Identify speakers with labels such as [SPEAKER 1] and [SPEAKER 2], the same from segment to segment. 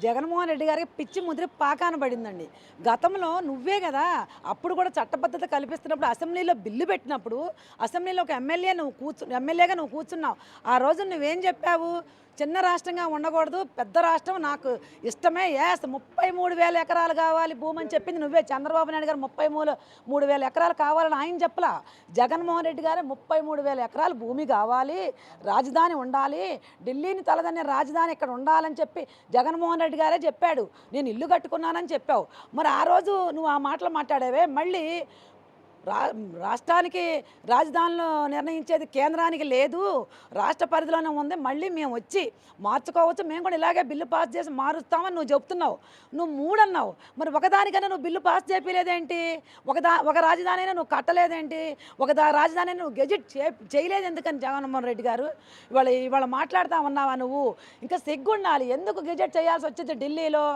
[SPEAKER 1] జగన్మోహన్ రెడ్డి గారికి పిచ్చి ముదిరి పాకాన పడిందండి. గతంలో నువ్వే కదా అప్పుడు కూడా చట్టబద్ధత కల్పిస్తున్నప్పుడు అసెంబ్లీలో బిల్లు పెట్టినప్పుడు అసెంబ్లీలో ఒక ఎమ్మెల్యేగా నువ్వు కూర్చున్నావు. ఆ రోజు నువ్వేం చెప్పావు? చిన్న రాష్ట్రంగా ఉండకూడదు, పెద్ద రాష్ట్రం నాకు ఇష్టమే. 33,000 ఎకరాలు కావాలి భూమి అని చెప్పింది నువ్వే. చంద్రబాబు నాయుడు గారు 33,000 ఎకరాలు కావాలని ఆయన చెప్పలా. జగన్మోహన్ రెడ్డి గారే 33,000 ఎకరాలు భూమి కావాలి, రాజధాని ఉండాలి, ఢిల్లీని తలదన్నే రాజధాని ఇక్కడ ఉండాలని చెప్పి జగన్మోహన్ రెడ్డి గారే చెప్పాడు. నేను ఇల్లు కట్టుకున్నానని చెప్పావు. మరి ఆ రోజు నువ్వు ఆ మాటలు మాట్లాడావే. మళ్ళీ రాష్ట్రానికి రాజధానిలో నిర్ణయించేది కేంద్రానికి లేదు, రాష్ట్ర పరిధిలోనే ఉంది, మళ్ళీ మేము వచ్చి మార్చుకోవచ్చు, మేము కూడా ఇలాగే బిల్లు పాస్ చేసి మారుస్తామని నువ్వు చెప్తున్నావు. నువ్వు 3 అన్నావు. మరి ఒకదానికైనా నువ్వు బిల్లు పాస్ చేయలేదేంటి? ఒక రాజధాని అయినా నువ్వు కట్టలేదేంటి? రాజధాని అయినా నువ్వు గెజిట్ చేయలేదు ఎందుకని జగన్మోహన్ రెడ్డి గారు? ఇవాళ మాట్లాడుతూ ఉన్నావా నువ్వు? ఇంకా సిగ్గుండాలి. ఎందుకు గెజెట్ చేయాల్సి వచ్చింది ఢిల్లీలో?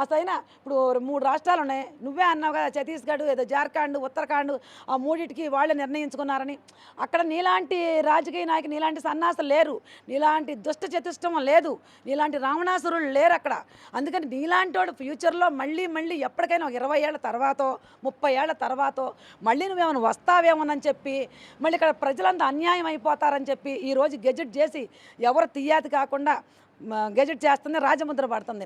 [SPEAKER 1] అసలైనా ఇప్పుడు 3 రాష్ట్రాలు ఉన్నాయి, నువ్వే అన్నావు కదా, ఛత్తీస్గఢ్, ఏదో జార్ఖండ్, ఉత్తరాఖండ్, ఆ మూడింటికి వాళ్ళే నిర్ణయించుకున్నారని. అక్కడ నీలాంటి రాజకీయ నాయకులు, నీలాంటి సన్నాసులు లేరు, నీలాంటి దుష్ట చతుష్టం లేదు, నీలాంటి రావణాసురులు లేరు అక్కడ. అందుకని నీలాంటి వాడు ఫ్యూచర్లో మళ్ళీ ఎప్పటికైనా 20 ఏళ్ల తర్వాతో 30 ఏళ్ల తర్వాతో మళ్ళీ నువ్వేమైనా వస్తావేమోనని చెప్పి, మళ్ళీ ఇక్కడ ప్రజలంతా అన్యాయం అయిపోతారని చెప్పి ఈరోజు గెజెట్ చేసి ఎవరు తీయాతి కాకుండా గెజెట్ చేస్తుంది, రాజముద్ర పడుతుంది.